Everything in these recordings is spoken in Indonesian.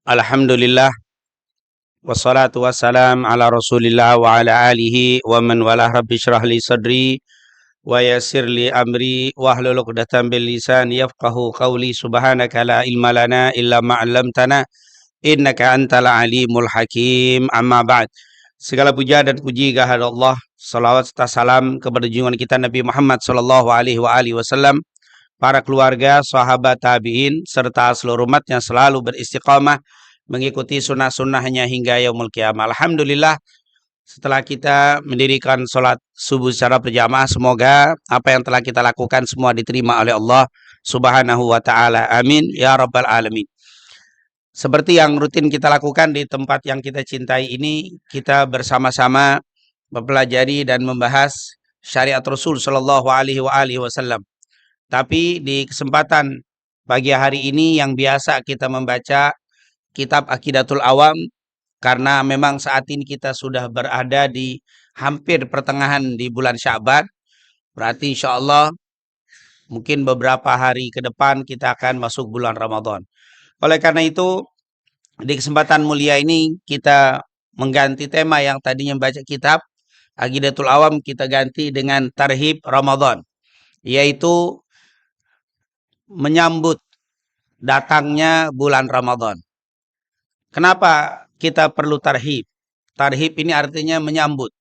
Alhamdulillah wassalatu wassalam ala Rasulillah wa ala alihi wa man walah. Rabbi syrah li sadri wa yassir li amri wahlul 'uqdatam bil lisan yafqahu qawli. Subhanaka la ilma lana illa ma 'allamtana innaka antal alimul hakim. Amma ba'd. Segala puja dan puji kehadirat Allah. Salawat serta salam kepada junjungan kita Nabi Muhammad sallallahu alaihi wasallam, para keluarga, sahabat, tabi'in, serta seluruh umat yang selalu beristiqamah mengikuti sunnah-sunnahnya hingga yaumul qiyamah. Alhamdulillah, setelah kita mendirikan sholat subuh secara berjamaah, semoga apa yang telah kita lakukan semua diterima oleh Allah Subhanahu wa ta'ala. Amin ya rabbal alamin. Seperti yang rutin kita lakukan di tempat yang kita cintai ini, kita bersama-sama mempelajari dan membahas syariat Rasul Shallallahu alaihi wasallam. Tapi di kesempatan pagi hari ini yang biasa kita membaca kitab Aqidatul Awam, karena memang saat ini kita sudah berada di hampir pertengahan di bulan Sya'ban. Berarti insya Allah mungkin beberapa hari ke depan kita akan masuk bulan Ramadan. Oleh karena itu, di kesempatan mulia ini kita mengganti tema yang tadinya membaca kitab Aqidatul Awam, kita ganti dengan Tarhib Ramadan, yaitu menyambut datangnya bulan Ramadan. Kenapa kita perlu tarhib? Tarhib ini artinya menyambut.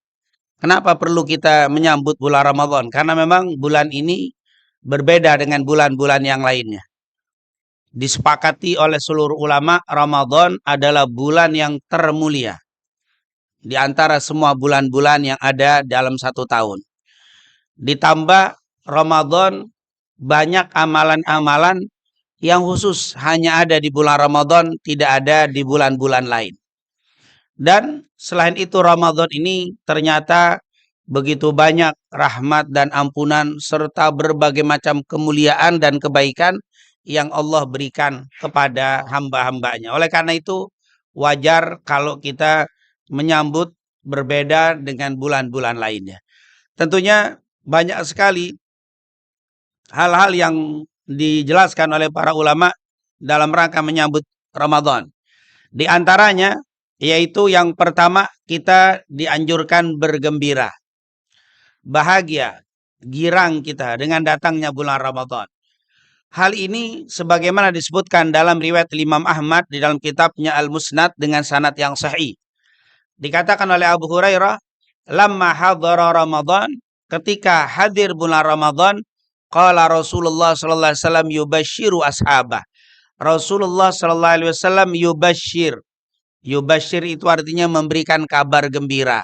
Kenapa perlu kita menyambut bulan Ramadan? Karena memang bulan ini berbeda dengan bulan-bulan yang lainnya. Disepakati oleh seluruh ulama, Ramadan adalah bulan yang termulia di antara semua bulan-bulan yang ada dalam satu tahun. Ditambah Ramadan banyak amalan-amalan yang khusus hanya ada di bulan Ramadan, tidak ada di bulan-bulan lain. Dan selain itu Ramadan ini ternyata begitu banyak rahmat dan ampunan serta berbagai macam kemuliaan dan kebaikan yang Allah berikan kepada hamba-hambanya. Oleh karena itu wajar kalau kita menyambut berbeda dengan bulan-bulan lainnya. Tentunya banyak sekali hal-hal yang dijelaskan oleh para ulama dalam rangka menyambut Ramadan. Di antaranya yaitu yang pertama, kita dianjurkan bergembira, bahagia, girang kita dengan datangnya bulan Ramadan. Hal ini sebagaimana disebutkan dalam riwayat Imam Ahmad di dalam kitabnya Al-Musnad dengan sanad yang sahih. Dikatakan oleh Abu Hurairah, lamma hadara Ramadan, ketika hadir bulan Ramadan, qala Rasulullah sallallahu alaihi wasallam yubashiru ashabah. Rasulullah sallallahu alaihi wasallam yubashir. Yubashir itu artinya memberikan kabar gembira.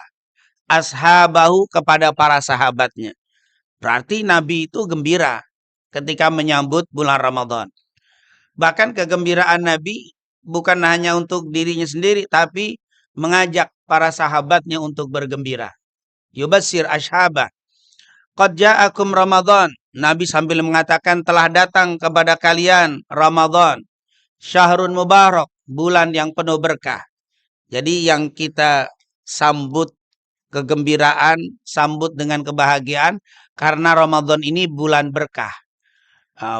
Ashabahu, kepada para sahabatnya. Berarti Nabi itu gembira ketika menyambut bulan Ramadan. Bahkan kegembiraan Nabi bukan hanya untuk dirinya sendiri, tapi mengajak para sahabatnya untuk bergembira. Yubashir ashabah. Qad ja'akum Ramadan. Nabi sambil mengatakan telah datang kepada kalian Ramadan. Syahrun mubarak, bulan yang penuh berkah. Jadi yang kita sambut kegembiraan, sambut dengan kebahagiaan karena Ramadan ini bulan berkah.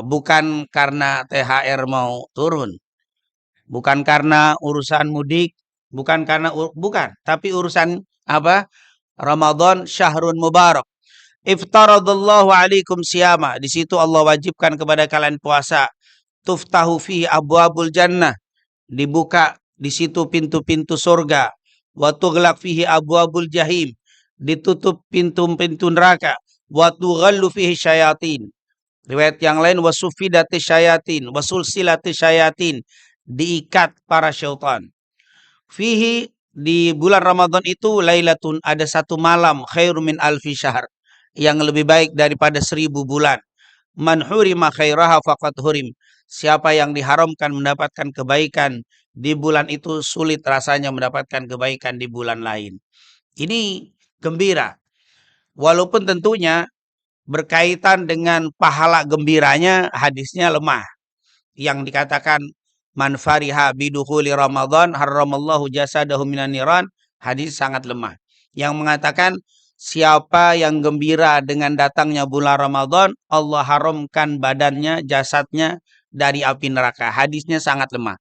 Bukan karena THR mau turun. Bukan karena urusan mudik, bukan, tapi urusan apa? Ramadan syahrun mubarak. Iftaradallahu alaikum siyama. Di situ Allah wajibkan kepada kalian puasa. Tuftahu fihi abwabul jannah. Dibuka di situ pintu-pintu surga. Wa tughlaq fihi abwabul jahim. Ditutup pintu-pintu neraka. Wa tughallu fihi syayatin. Riwayat yang lain, wa sufidati syayatin, wa sulsilati syayatin. Diikat para syaitan. Fihi, di bulan Ramadan itu, lailatun, ada satu malam, khairu min alfi syahr, yang lebih baik daripada 1000 bulan. Man hurima khairaha faqad hurim. Siapa yang diharamkan mendapatkan kebaikan di bulan itu, sulit rasanya mendapatkan kebaikan di bulan lain. Ini gembira. Walaupun tentunya berkaitan dengan pahala gembiranya, hadisnya lemah. Yang dikatakan man fariha bidukhuli Ramadan harramallahu jasadahu minan niran, hadis sangat lemah. Yang mengatakan siapa yang gembira dengan datangnya bulan Ramadan, Allah haramkan badannya, jasadnya dari api neraka. Hadisnya sangat lemah.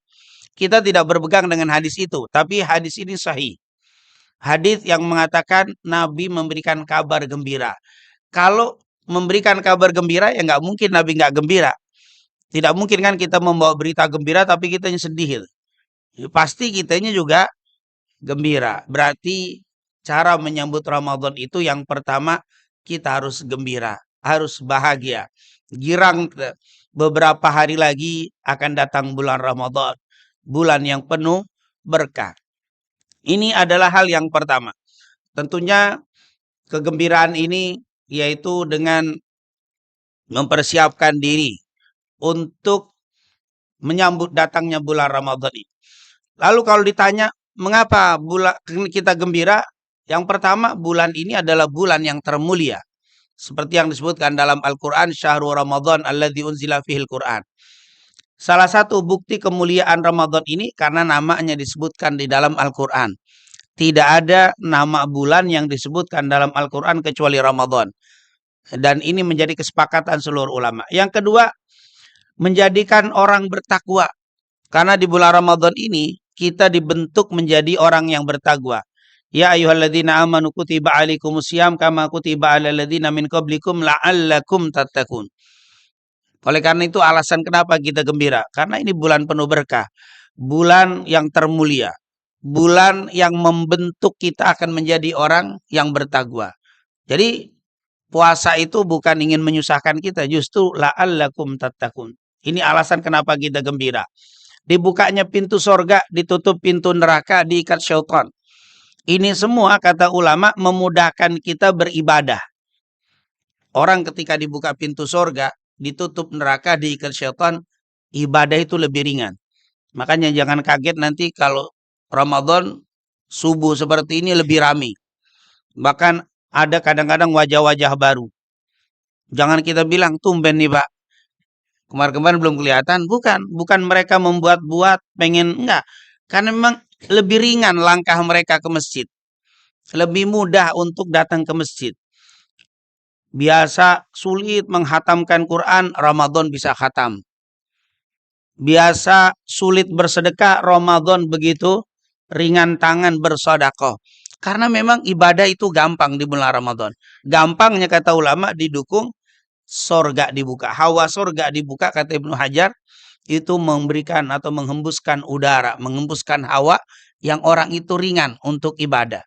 kita tidak berpegang dengan hadis itu, tapi hadis ini sahih. Hadis yang mengatakan Nabi memberikan kabar gembira. Kalau memberikan kabar gembira, ya nggak mungkin Nabi nggak gembira. Tidak mungkin kan kita membawa berita gembira tapi kitanya sedih. Ya, pasti kitanya juga gembira. Berarti cara menyambut Ramadan itu yang pertama kita harus gembira, harus bahagia. Girang beberapa hari lagi akan datang bulan Ramadan, bulan yang penuh berkah. Ini adalah hal yang pertama. Tentunya kegembiraan ini yaitu dengan mempersiapkan diri untuk menyambut datangnya bulan Ramadan ini. Lalu kalau ditanya mengapa kita gembira? Yang pertama, bulan ini adalah bulan yang termulia. Seperti yang disebutkan dalam Al-Quran, Syahrul Ramadan alladzi unzila fihil Quran. Salah satu bukti kemuliaan Ramadan ini karena namanya disebutkan di dalam Al-Quran. Tidak ada nama bulan yang disebutkan dalam Al-Quran kecuali Ramadan. Dan ini menjadi kesepakatan seluruh ulama. Yang kedua, menjadikan orang bertakwa. Karena di bulan Ramadan ini, kita dibentuk menjadi orang yang bertakwa. Ya ayyuhalladzina amanu kutiba alaikumusiyam kama kutiba alal ladzina min qablikum la'allakum tattaqun. Oleh karena itu alasan kenapa kita gembira. Karena ini bulan penuh berkah. Bulan yang termulia. Bulan yang membentuk kita akan menjadi orang yang bertakwa. Jadi puasa itu bukan ingin menyusahkan kita. Justru la'allakum tattaqun. Ini alasan kenapa kita gembira. Dibukanya pintu sorga, ditutup pintu neraka, diikat syaitan. Ini semua kata ulama memudahkan kita beribadah. Orang ketika dibuka pintu sorga, ditutup neraka, diikat syaitan, ibadah itu lebih ringan. Makanya jangan kaget nanti kalau Ramadan subuh seperti ini lebih ramai. Bahkan ada kadang-kadang wajah-wajah baru. Jangan kita bilang tumben nih Pak. Kemarin-kemarin belum kelihatan. Bukan mereka membuat-buat pengen, enggak. Karena memang lebih ringan langkah mereka ke masjid. Lebih mudah untuk datang ke masjid. Biasa sulit menghatamkan Quran, Ramadan bisa khatam. Biasa sulit bersedekah, Ramadan begitu ringan tangan bersedekah. Karena memang ibadah itu gampang di bulan Ramadan. Gampangnya kata ulama didukung sorga dibuka. Hawa sorga dibuka kata Ibnu Hajar. Itu memberikan atau menghembuskan udara. Menghembuskan hawa yang orang itu ringan untuk ibadah.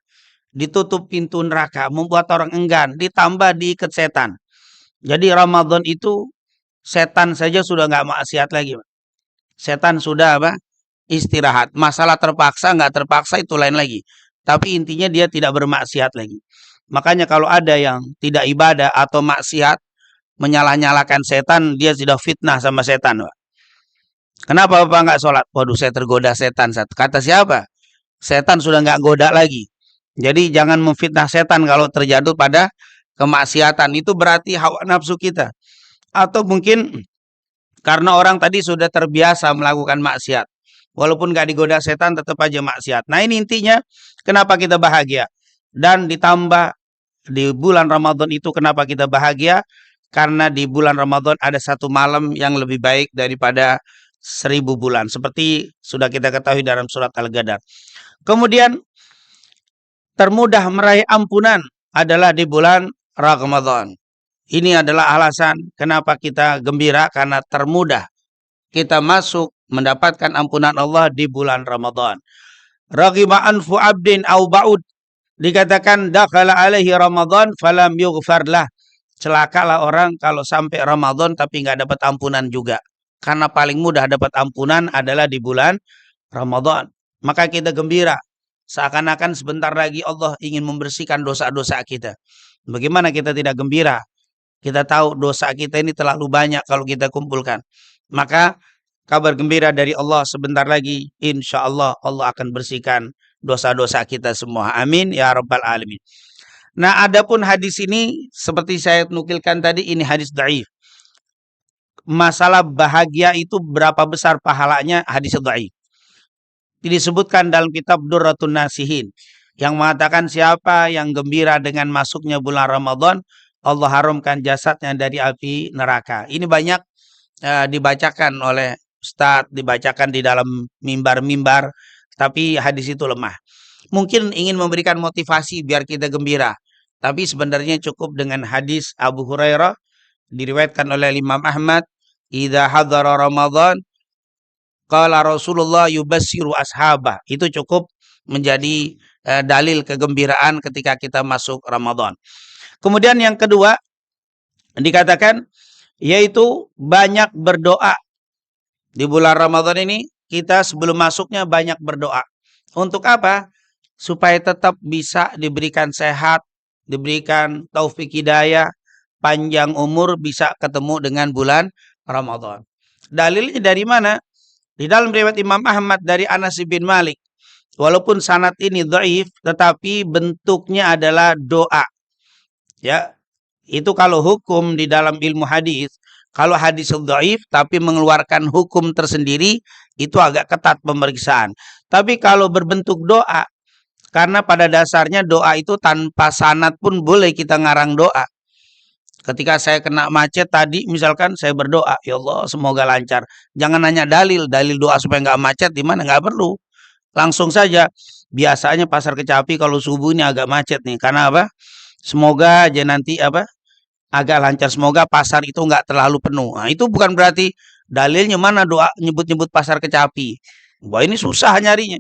Ditutup pintu neraka. Membuat orang enggan. Ditambah diikat setan. Jadi Ramadan itu setan saja sudah nggak maksiat lagi. Setan sudah apa? Istirahat. Masalah terpaksa nggak terpaksa itu lain lagi. Tapi intinya dia tidak bermaksiat lagi. Makanya kalau ada yang tidak ibadah atau maksiat, menyalah-nyalakan setan, dia sudah fitnah sama setan. Pak. Kenapa Bapak nggak sholat? Waduh, saya tergoda setan. Kata siapa? Setan sudah nggak goda lagi. Jadi jangan memfitnah setan kalau terjatuh pada kemaksiatan. Itu berarti hawa nafsu kita. Atau mungkin karena orang tadi sudah terbiasa melakukan maksiat. Walaupun nggak digoda setan, tetap aja maksiat. Nah ini intinya kenapa kita bahagia. Dan ditambah di bulan Ramadan itu kenapa kita bahagia. Karena di bulan Ramadan ada satu malam yang lebih baik daripada 1000 bulan. Seperti sudah kita ketahui dalam surat Al-Qadar. Kemudian termudah meraih ampunan adalah di bulan Ramadan. Ini adalah alasan kenapa kita gembira karena termudah kita masuk mendapatkan ampunan Allah di bulan Ramadan. Raghima anfu abdin au ba'ud. Dikatakan dakhala alaihi Ramadan falam yughfar lah. Celakalah orang kalau sampai Ramadan tapi nggak dapat ampunan juga. Karena paling mudah dapat ampunan adalah di bulan Ramadan. Maka kita gembira. Seakan-akan sebentar lagi Allah ingin membersihkan dosa-dosa kita. Bagaimana kita tidak gembira? Kita tahu dosa kita ini terlalu banyak kalau kita kumpulkan. Maka kabar gembira dari Allah sebentar lagi. Insya Allah Allah akan bersihkan dosa-dosa kita semua. Amin ya rabbal alamin. Nah, adapun hadis ini seperti saya nukilkan tadi ini hadis dhaif. Masalah bahagia itu berapa besar pahalanya hadis dhaif. Disebutkan dalam kitab Durratun Nasihin yang mengatakan siapa yang gembira dengan masuknya bulan Ramadan, Allah haramkan jasadnya dari api neraka. Ini banyak dibacakan oleh ustadz, dibacakan di dalam mimbar-mimbar, tapi hadis itu lemah. Mungkin ingin memberikan motivasi biar kita gembira, tapi sebenarnya cukup dengan hadis Abu Hurairah diriwayatkan oleh Imam Ahmad, "Idza hadara Ramadan qala Rasulullah yubassiru ashabah." Itu cukup menjadi dalil kegembiraan ketika kita masuk Ramadan. Kemudian yang kedua dikatakan yaitu banyak berdoa. Di bulan Ramadan ini kita sebelum masuknya banyak berdoa. Untuk apa? Supaya tetap bisa diberikan sehat, diberikan taufik hidayah, panjang umur, bisa ketemu dengan bulan Ramadan. Dalilnya dari mana? Di dalam riwayat Imam Ahmad dari Anas bin Malik. Walaupun sanad ini dhaif, tetapi bentuknya adalah doa. Ya, itu kalau hukum di dalam ilmu hadis, kalau hadis dhaif tapi mengeluarkan hukum tersendiri, itu agak ketat pemeriksaan. Tapi kalau berbentuk doa, karena pada dasarnya doa itu tanpa sanad pun boleh kita ngarang doa. Ketika saya kena macet tadi, misalkan saya berdoa, ya Allah semoga lancar. Jangan nanya dalil doa supaya nggak macet di mana, nggak perlu. Langsung saja. Biasanya pasar Kecapi kalau subuh ini agak macet nih. Karena apa? Semoga aja nanti apa? Agak lancar. Semoga pasar itu nggak terlalu penuh. Nah, itu bukan berarti dalilnya mana doa nyebut-nyebut pasar Kecapi. Wah ini susah nyarinya.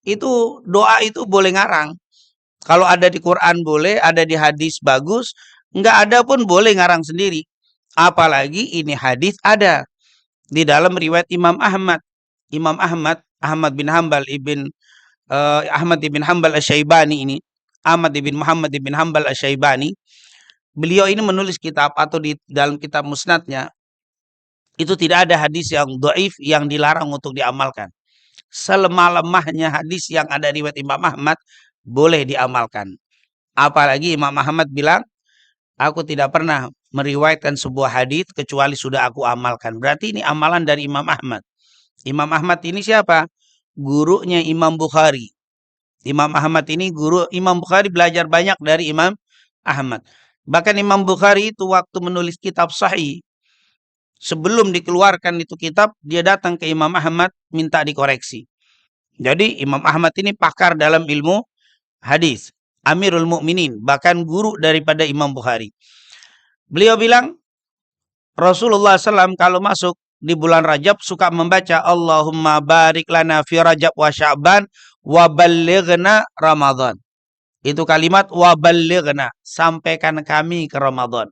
Itu doa itu boleh ngarang. Kalau ada di Quran boleh, ada di hadis bagus, nggak ada pun boleh ngarang sendiri. Apalagi ini hadis ada di dalam riwayat Imam Ahmad. Imam Ahmad, Ahmad bin Hambal ibn Ahmad ibn Hambal Asy-Syaibani ini, Ahmad ibn Muhammad ibn Hambal Asy-Syaibani, beliau ini menulis kitab atau di dalam kitab musnadnya itu tidak ada hadis yang dhaif yang dilarang untuk diamalkan. Selemah-lemahnya hadis yang ada riwayat Imam Ahmad boleh diamalkan. Apalagi Imam Ahmad bilang, aku tidak pernah meriwayatkan sebuah hadis kecuali sudah aku amalkan. Berarti ini amalan dari Imam Ahmad. Imam Ahmad ini siapa? Gurunya Imam Bukhari. Imam Ahmad ini guru Imam Bukhari, belajar banyak dari Imam Ahmad. Bahkan Imam Bukhari itu waktu menulis kitab Sahih, sebelum dikeluarkan itu kitab, dia datang ke Imam Ahmad minta dikoreksi. Jadi Imam Ahmad ini pakar dalam ilmu hadis, Amirul Mukminin, bahkan guru daripada Imam Bukhari. Beliau bilang Rasulullah SAW kalau masuk di bulan Rajab suka membaca Allahumma barik lana fi Rajab wa Sya'ban wa ballighna Ramadan. Itu kalimat wa ballighna, sampaikan kami ke Ramadan.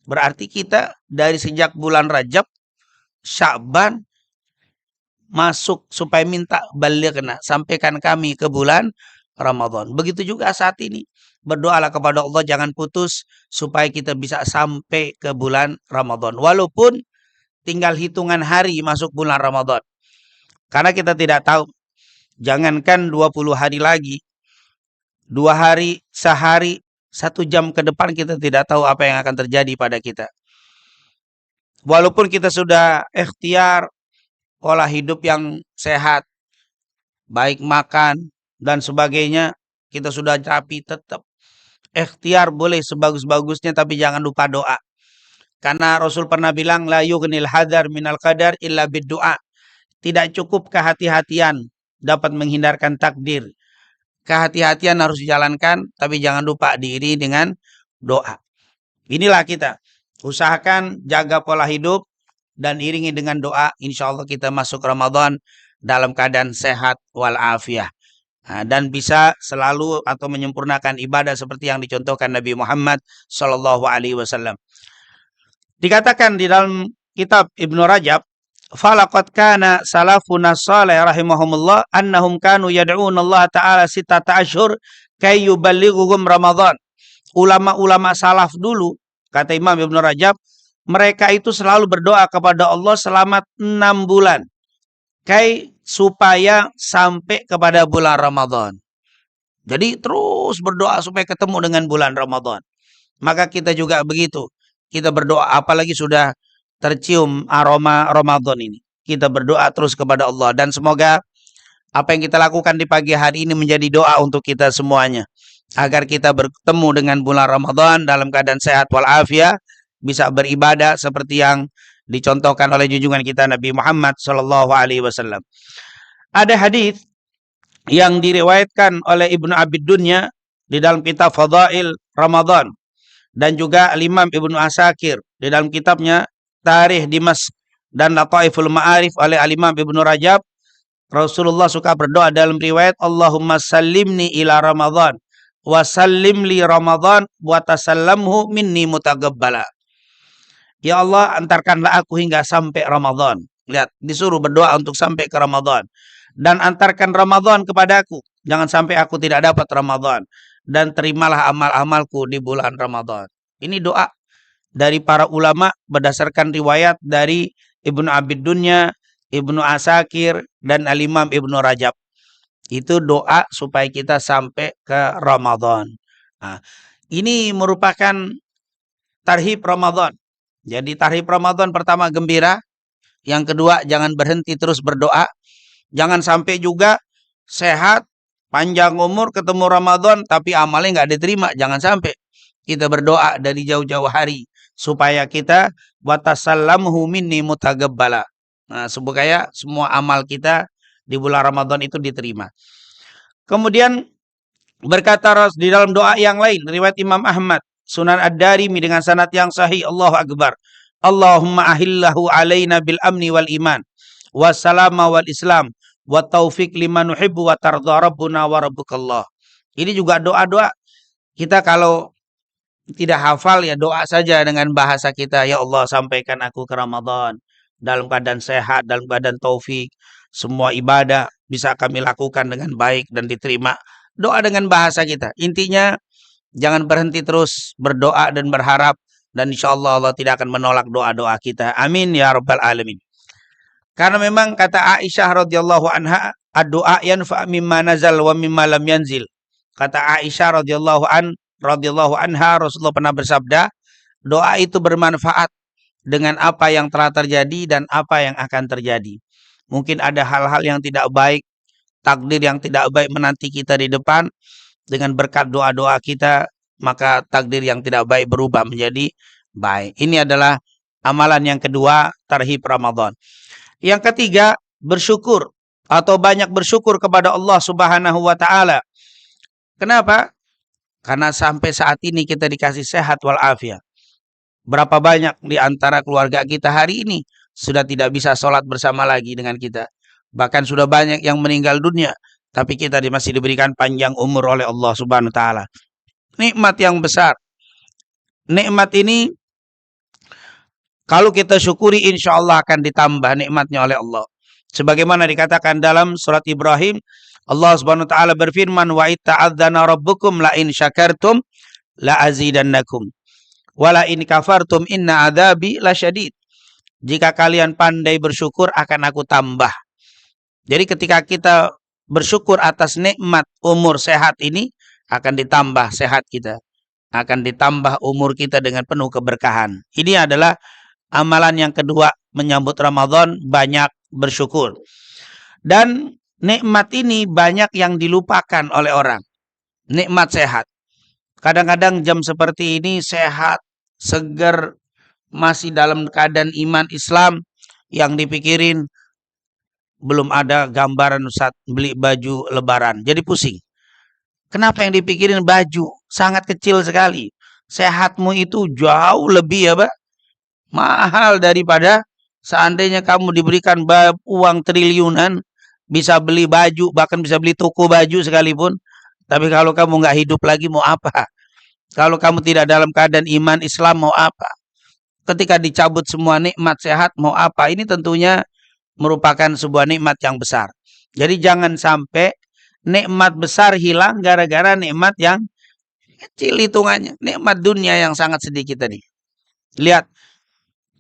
Berarti kita dari sejak bulan Rajab, Sya'ban masuk supaya minta ballighna, sampaikan kami ke bulan Ramadan. Begitu juga saat ini. Berdoalah kepada Allah jangan putus supaya kita bisa sampai ke bulan Ramadan. Walaupun tinggal hitungan hari masuk bulan Ramadan. Karena kita tidak tahu. Jangankan 20 hari lagi. 2 hari, sehari, 1 jam ke depan kita tidak tahu apa yang akan terjadi pada kita. Walaupun kita sudah ikhtiar pola hidup yang sehat, baik makan dan sebagainya, kita sudah rapi, tetap ikhtiar boleh sebagus-bagusnya tapi jangan lupa doa. Karena Rasul pernah bilang la yughnil hadar minal qadar illa biddu'a. Tidak cukup kehati-hatian dapat menghindarkan takdir. Kehati-hatian harus dijalankan tapi jangan lupa diiringi dengan doa. Inilah kita. Usahakan jaga pola hidup dan iringi dengan doa. Insyaallah kita masuk Ramadan dalam keadaan sehat walafiat. Dan bisa selalu atau menyempurnakan ibadah seperti yang dicontohkan Nabi Muhammad SAW. Dikatakan di dalam kitab Ibnu Rajab, falaqad kana salafuna salih rahimahumullah annahum kanu yad'una Allah Ta'ala sittata ashhur kay yuballighuhum Ramadan. Ulama-ulama salaf dulu, kata Imam Ibnu Rajab, mereka itu selalu berdoa kepada Allah selama 6 bulan. Supaya sampai kepada bulan Ramadan. Jadi terus berdoa supaya ketemu dengan bulan Ramadan. Maka kita juga begitu. Kita berdoa apalagi sudah tercium aroma Ramadan ini. Kita berdoa terus kepada Allah. Dan semoga apa yang kita lakukan di pagi hari ini menjadi doa untuk kita semuanya. Agar kita bertemu dengan bulan Ramadan dalam keadaan sehat walafiat. Bisa beribadah seperti yang dicontohkan oleh junjungan kita Nabi Muhammad sallallahu alaihi wasallam. Ada hadis yang diriwayatkan oleh Ibnu Abid Dunya di dalam kitab Fadail Ramadan dan juga Imam Ibnu Asakir di dalam kitabnya Tarikh Dimashq dan Lataiful Ma'arif oleh Imam Ibnu Rajab. Rasulullah suka berdoa dalam riwayat, Allahumma sallimni ila Ramadan wa sallim li Ramadan wa tasallamhu minni mutaqabbala. Ya Allah, antarkanlah aku hingga sampai Ramadan. Lihat, disuruh berdoa untuk sampai ke Ramadan. Dan antarkan Ramadan kepadaku. Jangan sampai aku tidak dapat Ramadan. Dan terimalah amal-amalku di bulan Ramadan. Ini doa dari para ulama berdasarkan riwayat dari Ibnu Abid Dunya, Ibnu Asakir, dan Al-Imam Ibnu Rajab. Itu doa supaya kita sampai ke Ramadan. Nah, ini merupakan tarhib Ramadan. Jadi tarhib Ramadan pertama gembira. Yang kedua jangan berhenti terus berdoa. Jangan sampai juga sehat, panjang umur, ketemu Ramadan, tapi amalnya nggak diterima. Jangan sampai. Kita berdoa dari jauh-jauh hari. Supaya kita watasallamhu minni mutaqabbala. Nah, supaya semua amal kita di bulan Ramadan itu diterima. Kemudian berkata di dalam doa yang lain, riwayat Imam Ahmad, Sunan Ad-Darimi dengan sanad yang sahih, Allahu Akbar. Allahumma ahillahu alaina bil amni wal iman, wassalama wal islam, wa taufiq liman nuhibbu wa tardha rabbuna wa rabbukallah. Ini juga doa-doa. Kita kalau tidak hafal ya doa saja dengan bahasa kita. Ya Allah, sampaikan aku ke Ramadan dalam keadaan sehat, dalam keadaan taufik. Semua ibadah bisa kami lakukan dengan baik dan diterima. Doa dengan bahasa kita. Intinya jangan berhenti terus berdoa dan berharap. Dan insya Allah Allah tidak akan menolak doa-doa kita. Amin ya rabbal alamin. Karena memang kata Aisyah radhiyallahu anha, ad-doa yanfa' mimma nazal wa mimma lam yanzil. Kata Aisyah radhiyallahu anha, Rasulullah pernah bersabda, doa itu bermanfaat dengan apa yang telah terjadi dan apa yang akan terjadi. Mungkin ada hal-hal yang tidak baik, takdir yang tidak baik menanti kita di depan. Dengan berkat doa-doa kita, maka takdir yang tidak baik berubah menjadi baik. Ini adalah amalan yang kedua, tarhib Ramadan. Yang ketiga, bersyukur atau banyak bersyukur kepada Allah Subhanahu wa taala. Kenapa? Karena sampai saat ini kita dikasih sehat walafiat. Berapa banyak di antara keluarga kita hari ini sudah tidak bisa sholat bersama lagi dengan kita. Bahkan sudah banyak yang meninggal dunia. Tapi kita masih diberikan panjang umur oleh Allah Subhanahu wa taala. Nikmat yang besar. Nikmat ini kalau kita syukuri insya Allah akan ditambah nikmatnya oleh Allah. Sebagaimana dikatakan dalam surat Ibrahim, Allah Subhanahu wa taala berfirman, wa itta'adzana rabbukum la in syakartum la azidannakum wa la in kafartum inna adzabi lasyadid. Jika kalian pandai bersyukur akan aku tambah. Jadi ketika kita bersyukur atas nikmat umur sehat ini, akan ditambah sehat kita. Akan ditambah umur kita dengan penuh keberkahan. Ini adalah amalan yang kedua menyambut Ramadan, banyak bersyukur. Dan nikmat ini banyak yang dilupakan oleh orang. Nikmat sehat. Kadang-kadang jam seperti ini sehat, seger, masih dalam keadaan iman Islam, yang dipikirin belum ada gambaran Ustaz beli baju lebaran. Jadi pusing. Kenapa yang dipikirin baju? Sangat kecil sekali. Sehatmu itu jauh lebih mahal daripada seandainya kamu diberikan uang triliunan, bisa beli baju, bahkan bisa beli toko baju sekalipun. Tapi kalau kamu nggak hidup lagi mau apa? Kalau kamu tidak dalam keadaan iman Islam mau apa? Ketika dicabut semua nikmat sehat mau apa? Ini tentunya merupakan sebuah nikmat yang besar. Jadi jangan sampai nikmat besar hilang gara-gara nikmat yang kecil hitungannya. Nikmat dunia yang sangat sedikit tadi. Lihat.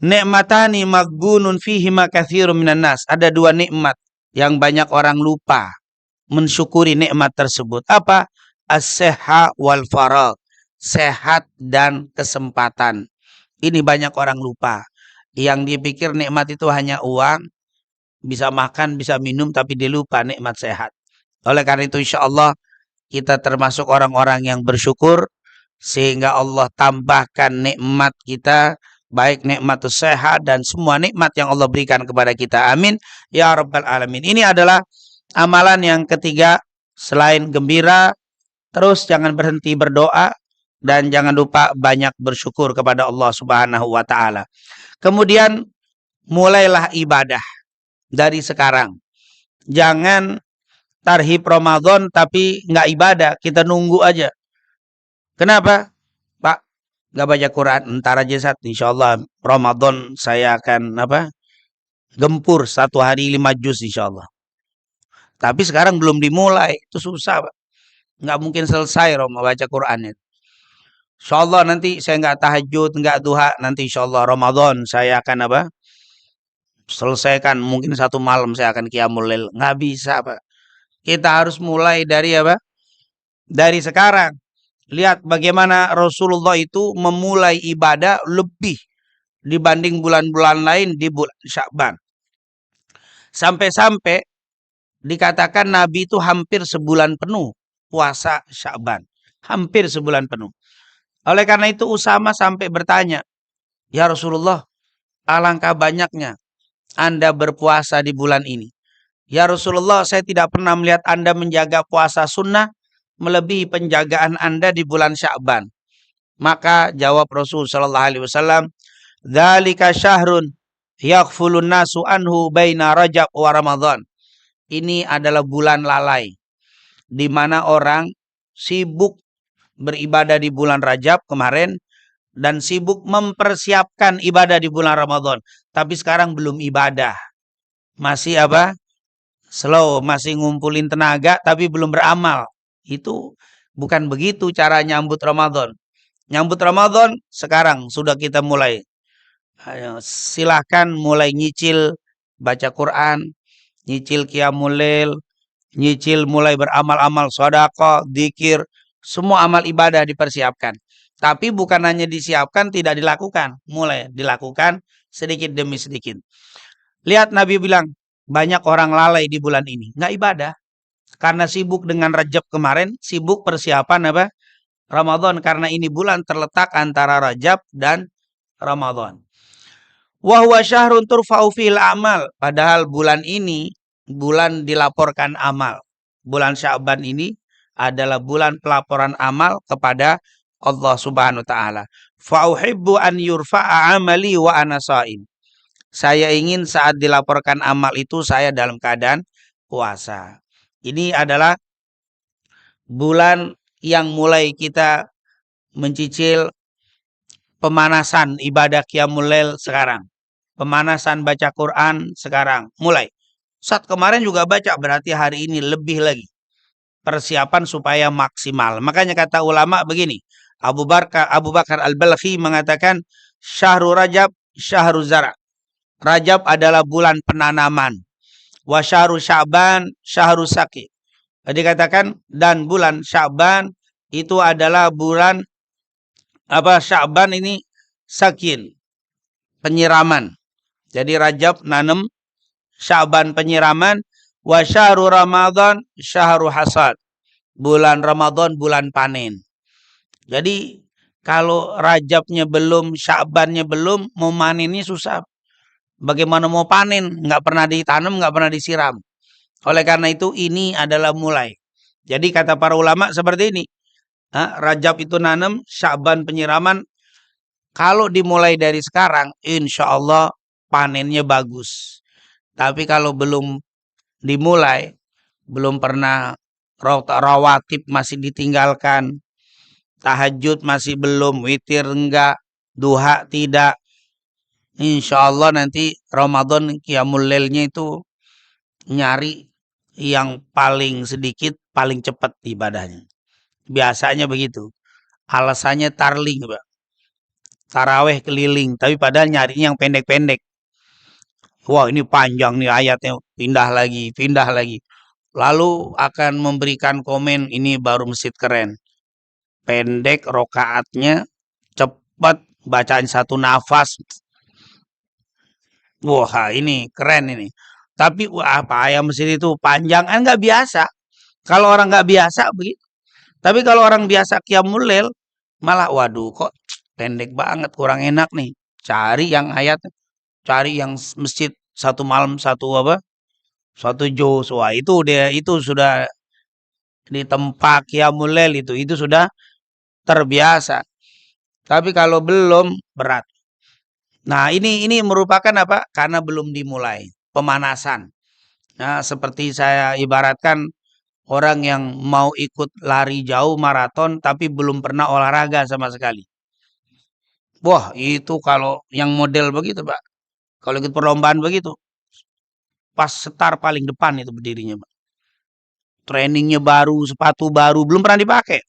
Nikmatani maghbunun fihima katsirun minan nas. Ada dua nikmat yang banyak orang lupa mensyukuri nikmat tersebut. Apa? As-sihha wal faragh. Sehat dan kesempatan. Ini banyak orang lupa. Yang dipikir nikmat itu hanya uang, bisa makan, bisa minum, tapi dia lupa nikmat sehat. Oleh karena itu insya Allah kita termasuk orang-orang yang bersyukur sehingga Allah tambahkan nikmat kita baik nikmatus sehat dan semua nikmat yang Allah berikan kepada kita. Amin ya rabbal alamin. Ini adalah amalan yang ketiga. Selain gembira, terus jangan berhenti berdoa dan jangan lupa banyak bersyukur kepada Allah Subhanahu wa taala. Kemudian mulailah ibadah dari sekarang. Jangan tarhib Ramadan tapi nggak ibadah, kita nunggu aja. Kenapa? Pak, nggak baca Quran, entar aja insya Allah Ramadan saya akan gempur 1 hari 5 juz insya Allah. Tapi sekarang belum dimulai, itu susah Pak. Nggak mungkin selesai baca Qurannya. Insya Allah nanti saya nggak tahajud, nggak duha, nanti insya Allah Ramadan saya akan selesaikan, mungkin 1 malam saya akan qiyamul lail. Nggak bisa Pak. Kita harus mulai dari dari sekarang. Lihat bagaimana Rasulullah itu memulai ibadah lebih dibanding bulan-bulan lain di bulan Sya'ban. Sampai-sampai dikatakan Nabi itu hampir sebulan penuh puasa Sya'ban. Hampir sebulan penuh. Oleh karena itu Usama sampai bertanya, "Ya Rasulullah, alangkah banyaknya Anda berpuasa di bulan ini. Ya Rasulullah, saya tidak pernah melihat Anda menjaga puasa sunnah melebihi penjagaan Anda di bulan Sya'ban." Maka jawab Rasul sallallahu alaihi wasallam, "Dzalika syahrun yaghfulun nasu anhu baina Rajab wa Ramadan." Ini adalah bulan lalai di mana orang sibuk beribadah di bulan Rajab kemarin dan sibuk mempersiapkan ibadah di bulan Ramadan. Tapi sekarang belum ibadah. Masih slow, masih ngumpulin tenaga tapi belum beramal. Itu bukan begitu cara nyambut Ramadan. Nyambut Ramadan sekarang sudah kita mulai. Ayo, silahkan mulai nyicil baca Quran, nyicil qiyamul lail, nyicil mulai beramal-amal sedekah, dzikir, semua amal ibadah dipersiapkan. Tapi bukan hanya disiapkan, tidak dilakukan. Mulai dilakukan sedikit demi sedikit. Lihat Nabi bilang, banyak orang lalai di bulan ini. Nggak ibadah. Karena sibuk dengan Rajab kemarin, sibuk persiapan Ramadan. Karena ini bulan terletak antara Rajab dan Ramadan. Wa huwa syahrun turfa'u fil amal. Padahal bulan ini, bulan dilaporkan amal. Bulan Sya'ban ini adalah bulan pelaporan amal kepada Allah Subhanahu wa taala. Fa uhibbu an yurfa'a amali wa ana shaim. Saya ingin saat dilaporkan amal itu saya dalam keadaan puasa. Ini adalah bulan yang mulai kita mencicil pemanasan ibadah qiyamul lail sekarang. Pemanasan baca Quran sekarang. Mulai. Saat kemarin juga baca, berarti hari ini lebih lagi. Persiapan supaya maksimal. Makanya kata ulama begini. Abu Bakar Al-Balkhi mengatakan, Syahrul Rajab, Syahrul Zara. Rajab adalah bulan penanaman. Wa syahrul Sya'ban, Syahrul Saqi. Dikatakan, dan bulan Sya'ban itu adalah bulan Sya'ban ini sakin, penyiraman. Jadi Rajab nanam, Sya'ban penyiraman, wa syahrul Ramadan syahrul hasad. Bulan Ramadan bulan panen. Jadi kalau Rajabnya belum, Sya'bannya belum, mau manennya susah. Bagaimana mau panen? Nggak pernah ditanam, nggak pernah disiram. Oleh karena itu ini adalah mulai. Jadi kata para ulama seperti ini. Rajab itu nanam, Sya'ban penyiraman. Kalau dimulai dari sekarang, insya Allah panennya bagus. Tapi kalau belum dimulai, belum pernah rawatib masih ditinggalkan, tahajud masih belum, witir enggak, duha tidak, insya Allah nanti Ramadan qiyamul lailnya itu nyari yang paling sedikit, paling cepat ibadahnya. Biasanya begitu. Alasannya tarling, Pak. Taraweh keliling, tapi padahal nyarinya yang pendek-pendek. Wah, ini panjang nih ayatnya, pindah lagi, pindah lagi. Lalu akan memberikan komen, ini baru masjid keren. Pendek rokaatnya, cepat, bacaan satu nafas. Wah, ini keren ini. Tapi apa ya masjid itu panjang, kan nggak biasa. Kalau orang nggak biasa begitu. Tapi kalau orang biasa qiyamul lail, malah waduh kok pendek banget, kurang enak nih. Cari yang ayat, cari yang masjid satu malam satu apa? Satu juz. Wah, itu sudah di tempat qiyamul lail itu sudah terbiasa. Tapi kalau belum berat. Nah, ini merupakan apa? Karena belum dimulai pemanasan. Nah, seperti saya ibaratkan orang yang mau ikut lari jauh maraton tapi belum pernah olahraga sama sekali. Wah, itu kalau yang model begitu, Pak. Kalau ikut perlombaan begitu, pas setar paling depan itu berdirinya, Pak. Trainingnya baru, sepatu baru, belum pernah dipakai.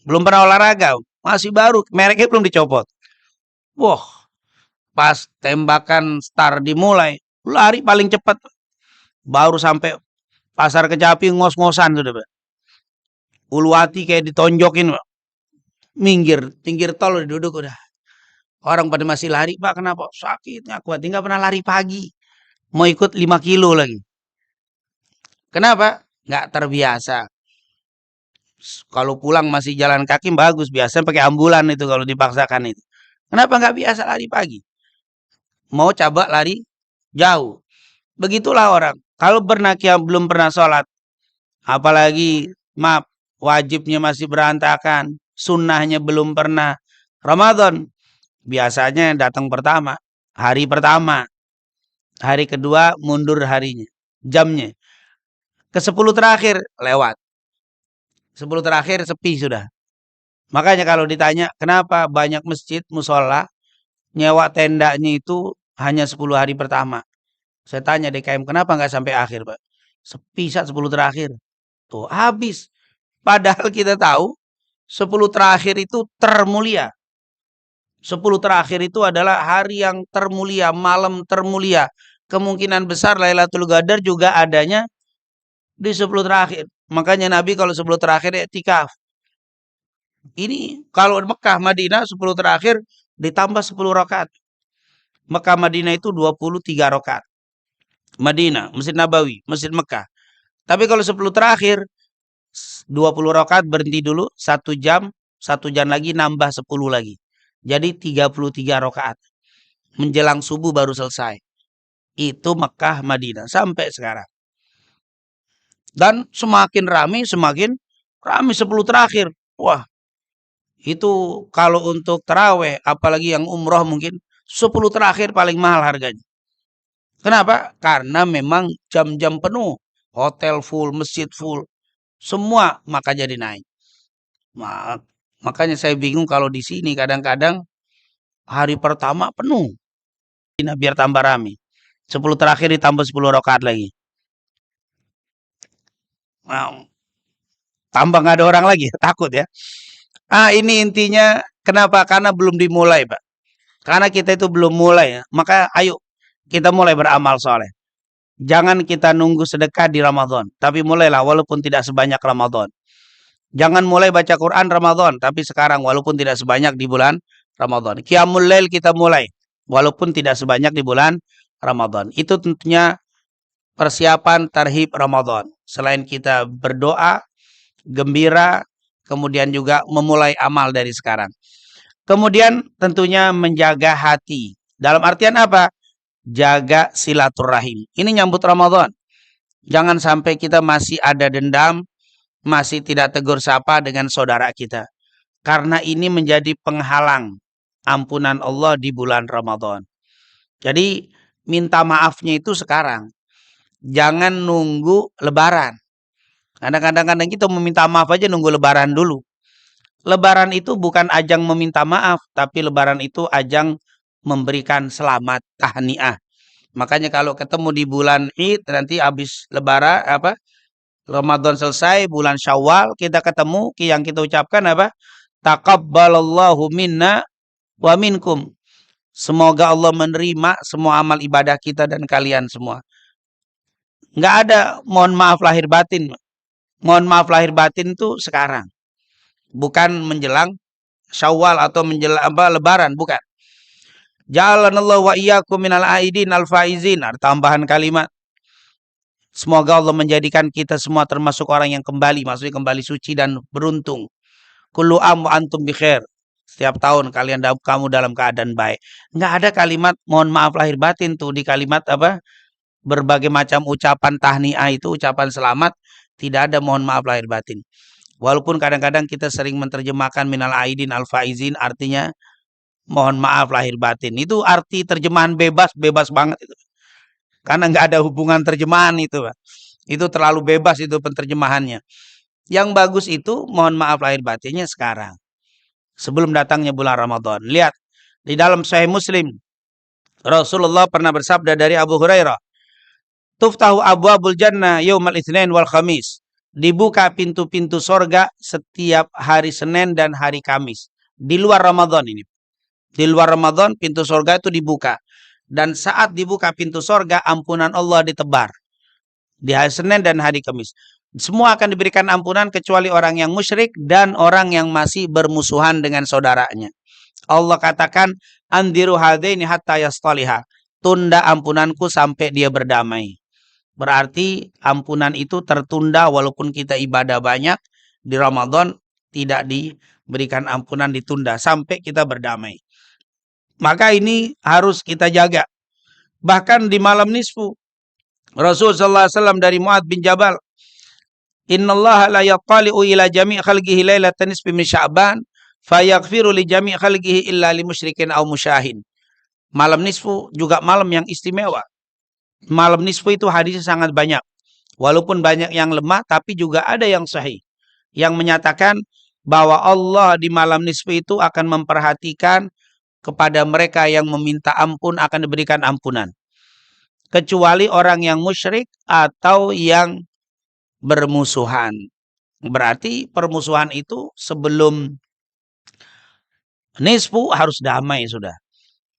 Belum pernah olahraga, masih baru, mereknya belum dicopot. Wah, pas tembakan start dimulai, lari paling cepat. Baru sampai pasar Kecapi ngos-ngosan sudah, Pak. Uluwati kayak ditonjokin, Pak. Minggir, pinggir tol udah duduk udah. Orang pada masih lari, Pak. Kenapa? Sakitnya kuat. Nggak pernah lari pagi. Mau ikut 5 kilo lagi. Kenapa? Nggak terbiasa. Kalau pulang masih jalan kaki bagus. Biasanya pakai ambulan itu kalau dipaksakan itu. Kenapa nggak biasa lari pagi? Mau coba lari jauh. Begitulah orang. Kalau belum pernah sholat. Apalagi, maaf, wajibnya masih berantakan. Sunnahnya belum pernah. Ramadan. Biasanya datang pertama. Hari pertama. Hari kedua mundur harinya. Jamnya. Ke-10 terakhir lewat. 10 terakhir sepi sudah. Makanya kalau ditanya kenapa banyak masjid, musola, nyewa tendanya itu hanya 10 hari pertama. Saya tanya DKM kenapa nggak sampai akhir, Pak? Sepi saat 10 terakhir. Tuh habis. Padahal kita tahu 10 terakhir itu termulia. 10 terakhir itu adalah hari yang termulia, malam termulia. Kemungkinan besar Lailatul Qadar juga adanya di 10 terakhir. Makanya Nabi kalau 10 terakhir iktikaf. Ini kalau Mekah Madinah 10 terakhir ditambah 10 rakaat. Mekah Madinah itu 23 rakaat. Madinah, Masjid Nabawi, Masjid Mekah. Tapi kalau 10 terakhir 20 rakaat berhenti dulu 1 jam, 1 jam lagi nambah 10 lagi. Jadi 33 rakaat. Menjelang subuh baru selesai. Itu Mekah Madinah sampai sekarang. Dan semakin ramai 10 terakhir. Wah, itu kalau untuk taraweh, apalagi yang umroh mungkin 10 terakhir paling mahal harganya. Kenapa? Karena memang jam-jam penuh. Hotel full, masjid full. Semua maka jadi naik. Makanya saya bingung kalau di sini kadang-kadang hari pertama penuh. Biar tambah rame. 10 terakhir ditambah 10 rakaat lagi. Nah, tambah nggak ada orang lagi, takut ya. Ini intinya kenapa? Karena belum dimulai, Pak. Karena kita itu belum mulai ya. Maka ayo kita mulai beramal soleh. Jangan kita nunggu sedekah di Ramadan, tapi mulailah walaupun tidak sebanyak Ramadan. Jangan mulai baca Quran Ramadan, tapi sekarang walaupun tidak sebanyak di bulan Ramadan. Qiyamul Lail kita mulai, walaupun tidak sebanyak di bulan Ramadan. Itu tentunya persiapan tarhib Ramadan. Selain kita berdoa, gembira, kemudian juga memulai amal dari sekarang. Kemudian tentunya menjaga hati. Dalam artian apa? Jaga silaturahim. Ini nyambut Ramadan. Jangan sampai kita masih ada dendam, masih tidak tegur sapa dengan saudara kita. Karena ini menjadi penghalang ampunan Allah di bulan Ramadan. Jadi minta maafnya itu sekarang. Jangan nunggu lebaran. Kadang-kadang kita meminta maaf aja nunggu lebaran dulu. Lebaran itu bukan ajang meminta maaf, tapi lebaran itu ajang memberikan selamat tahniah. Makanya kalau ketemu di bulan Id nanti habis lebaran Ramadan selesai, bulan Syawal kita ketemu, yang kita ucapkan apa? Taqabbalallahu minna wa minkum. Semoga Allah menerima semua amal ibadah kita dan kalian semua. Nggak ada mohon maaf lahir batin. Mohon maaf lahir batin itu sekarang. Bukan menjelang Syawal atau menjelang lebaran, bukan. Ja'alanallahu wa iyyakum minal aidin al faizin. Tambahan kalimat. Semoga Allah menjadikan kita semua termasuk orang yang kembali, maksudnya kembali suci dan beruntung. Kullu am wa antum bikhair. Setiap tahun kamu dalam keadaan baik. Nggak ada kalimat mohon maaf lahir batin tuh di kalimat apa? Berbagai macam ucapan tahniah itu, ucapan selamat, tidak ada mohon maaf lahir batin. Walaupun kadang-kadang kita sering menerjemahkan minal aidin al faizin, artinya mohon maaf lahir batin. Itu arti terjemahan bebas, bebas banget itu. Karena nggak ada hubungan terjemahan itu, Pak. Itu terlalu bebas itu penterjemahannya. Yang bagus itu mohon maaf lahir batinnya sekarang. Sebelum datangnya bulan Ramadan. Lihat di dalam Sahih Muslim, Rasulullah pernah bersabda dari Abu Hurairah, "Tuftahu abwabul jannah yaumal itsnain wal khamis." Dibuka pintu-pintu sorga setiap hari Senin dan hari Kamis. Di luar Ramadan ini. Di luar Ramadan pintu sorga itu dibuka. Dan saat dibuka pintu sorga, ampunan Allah ditebar. Di hari Senin dan hari Kamis. Semua akan diberikan ampunan kecuali orang yang musyrik dan orang yang masih bermusuhan dengan saudaranya. Allah katakan, "Andiru hadaini hatta yastaliha." Tunda ampunanku sampai dia berdamai. Berarti ampunan itu tertunda walaupun kita ibadah banyak di Ramadan, tidak diberikan ampunan, ditunda sampai kita berdamai. Maka ini harus kita jaga. Bahkan di malam nisfu, Rasulullah SAW dari Mu'adz bin Jabal, "Innallaha la yattali'u ila jami' khalqihi lailatan nisfi min Sya'ban, fayaghfiru li jami' khalqihi illa li musyrikin aw musyahin." Malam nisfu juga malam yang istimewa. Malam nisfu itu hadisnya sangat banyak. Walaupun banyak yang lemah, tapi juga ada yang sahih. Yang menyatakan bahwa Allah di malam nisfu itu akan memperhatikan kepada mereka yang meminta ampun akan diberikan ampunan. Kecuali orang yang musyrik atau yang bermusuhan. Berarti permusuhan itu sebelum nisfu harus damai sudah.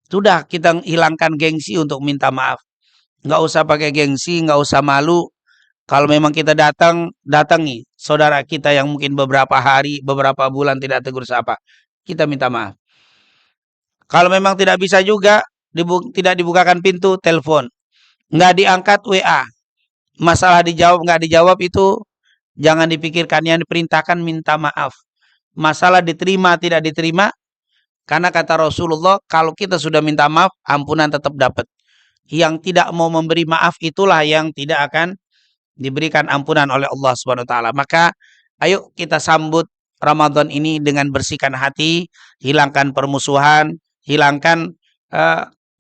Sudah kita hilangkan gengsi untuk minta maaf. Nggak usah pakai gengsi, nggak usah malu. Kalau memang kita datangi saudara kita yang mungkin beberapa hari, beberapa bulan tidak tegur sapa, kita minta maaf. Kalau memang tidak bisa juga, tidak dibukakan pintu, telepon. Nggak diangkat WA. Masalah dijawab, nggak dijawab itu jangan dipikirkan. Yang diperintahkan minta maaf. Masalah diterima, tidak diterima, karena kata Rasulullah, kalau kita sudah minta maaf, ampunan tetap dapat. Yang tidak mau memberi maaf itulah yang tidak akan diberikan ampunan oleh Allah Subhanahu wa taala. Maka ayo kita sambut Ramadan ini dengan bersihkan hati, hilangkan permusuhan, hilangkan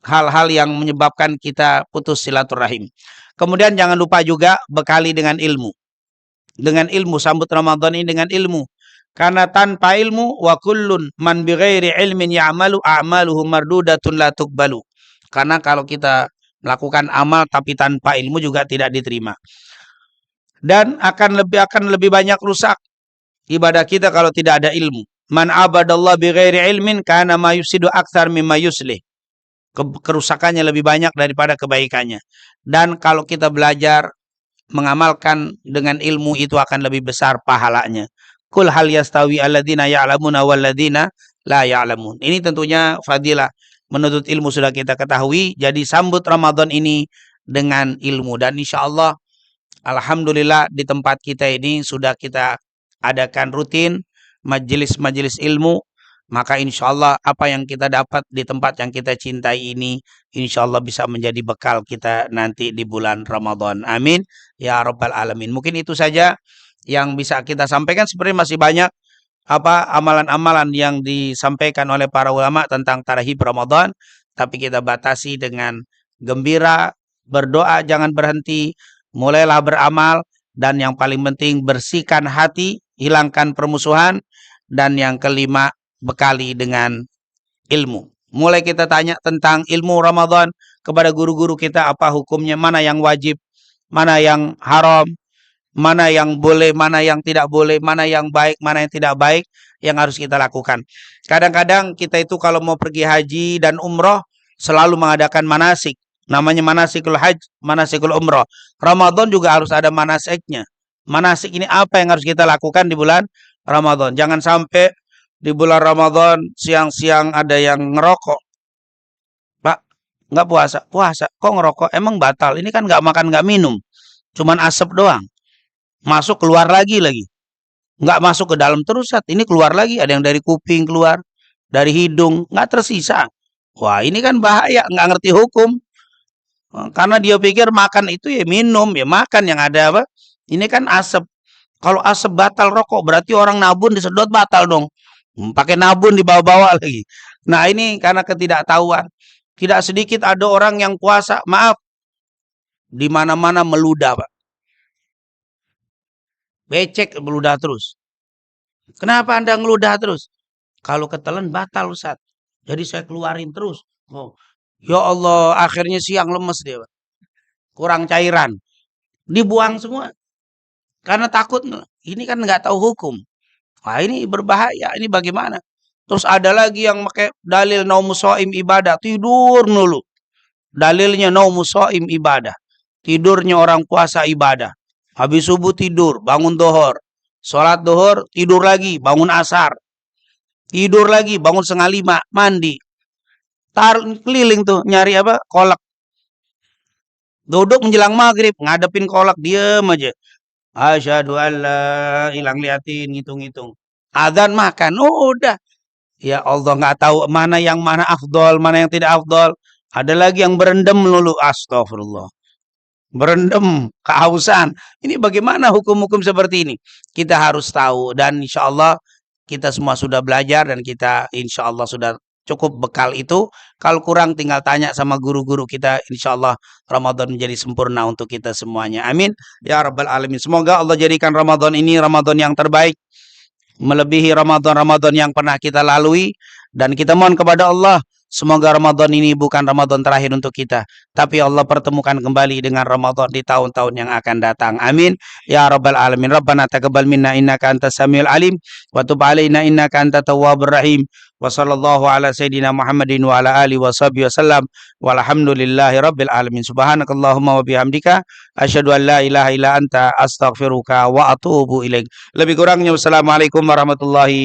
hal-hal yang menyebabkan kita putus silaturahim. Kemudian jangan lupa juga bekali dengan ilmu. Dengan ilmu, sambut Ramadan ini dengan ilmu. Karena tanpa ilmu, wa kullun man bighairi ilmin ya'malu a'maluhu mardudatun la tuqbalu. Karena kalau kita melakukan amal tapi tanpa ilmu juga tidak diterima. Dan akan lebih banyak rusak ibadah kita kalau tidak ada ilmu. Man abadallah bighairi ilmin kana ma yufsidu aktsar mimma yuslih. Kerusakannya lebih banyak daripada kebaikannya. Dan kalau kita belajar mengamalkan dengan ilmu itu akan lebih besar pahalanya. Kul hal yastawi alladzina ya'lamuna walladzina la ya'lamun. Ini tentunya fadilah menuntut ilmu sudah kita ketahui. Jadi sambut Ramadan ini dengan ilmu. Dan insya Allah, alhamdulillah di tempat kita ini sudah kita adakan rutin majelis-majelis ilmu. Maka insya Allah apa yang kita dapat di tempat yang kita cintai ini, insya Allah bisa menjadi bekal kita nanti di bulan Ramadan. Amin. Ya Rabbal Alamin. Mungkin itu saja yang bisa kita sampaikan. Sebenarnya masih banyak amalan-amalan yang disampaikan oleh para ulama tentang tarhib Ramadan, tapi kita batasi dengan gembira, berdoa jangan berhenti, mulailah beramal, dan yang paling penting bersihkan hati, hilangkan permusuhan, dan yang kelima bekali dengan ilmu. Mulai kita tanya tentang ilmu Ramadan kepada guru-guru kita, apa hukumnya, mana yang wajib, mana yang haram, mana yang boleh, mana yang tidak boleh, mana yang baik, mana yang tidak baik, yang harus kita lakukan. Kadang-kadang kita itu kalau mau pergi haji dan umroh selalu mengadakan manasik. Namanya manasikul haj, manasikul umroh. Ramadan juga harus ada manasiknya. Manasik ini apa yang harus kita lakukan di bulan Ramadan. Jangan sampai di bulan Ramadan siang-siang ada yang ngerokok. Pak, nggak puasa. Puasa, kok ngerokok? Emang batal? Ini kan nggak makan, nggak minum. Cuman asap doang. Masuk keluar lagi. Nggak masuk ke dalam terus, ini keluar lagi. Ada yang dari kuping keluar, dari hidung, nggak tersisa. Wah, ini kan bahaya, nggak ngerti hukum. Karena dia pikir makan itu ya minum, ya makan yang ada apa? Ini kan asap. Kalau asap batal rokok, berarti orang nabun disedot batal dong. Pakai nabun dibawa-bawa lagi. Nah, ini karena ketidaktahuan. Tidak sedikit ada orang yang puasa, maaf, di mana-mana meludah, Pak. Becek meludah terus. Kenapa Anda ngeludah terus? Kalau ketelan batal, Ustaz. Jadi saya keluarin terus. Oh. Ya Allah, akhirnya siang lemes dia, Pak. Kurang cairan. Dibuang semua. Karena takut. Ini kan nggak tahu hukum. Wah, ini berbahaya. Ini bagaimana? Terus ada lagi yang pakai dalil naumus shaim ibadah. Tidur dulu. Dalilnya naumus shaim ibadah. Tidurnya orang puasa ibadah. Habis subuh tidur, bangun dohor. Sholat dohor, tidur lagi, bangun asar. Tidur lagi, bangun 4:30, mandi. Keliling tuh, nyari apa? Kolak. Duduk menjelang maghrib, ngadepin kolak, diem aja. Asyhadu alla hilang liatin, ngitung-ngitung. Adzan makan, oh udah. Ya Allah, nggak tahu mana yang mana afdol, mana yang tidak afdol. Ada lagi yang berendam lulu, astagfirullah. Berendam, kehausan. Ini bagaimana hukum-hukum seperti ini? Kita harus tahu dan insya Allah kita semua sudah belajar dan kita insya Allah sudah cukup bekal itu. Kalau kurang tinggal tanya sama guru-guru kita. Insya Allah Ramadan menjadi sempurna untuk kita semuanya. Amin. Ya Rabbal Alamin. Semoga Allah jadikan Ramadan ini Ramadan yang terbaik. Melebihi Ramadan-Ramadan yang pernah kita lalui. Dan kita mohon kepada Allah. Semoga Ramadan ini bukan Ramadan terakhir untuk kita. Tapi Allah pertemukan kembali dengan Ramadan di tahun-tahun yang akan datang. Amin. Ya Rabbal Alamin. Rabbana taqabbal minna innaka antas samiul alim. Wa tub alaina innaka antat tawwabur rahim. Wa sallallahu ala sayyidina Muhammadin wa ala alihi wa sahbihi wasallam. Walhamdulillahi rabbil alamin. Subhanakallahumma wa bihamdika. Asyhadu an la ilaha illa anta astaghfiruka wa atubu ilaik. Lebih kurangnya wassalamualaikum warahmatullahi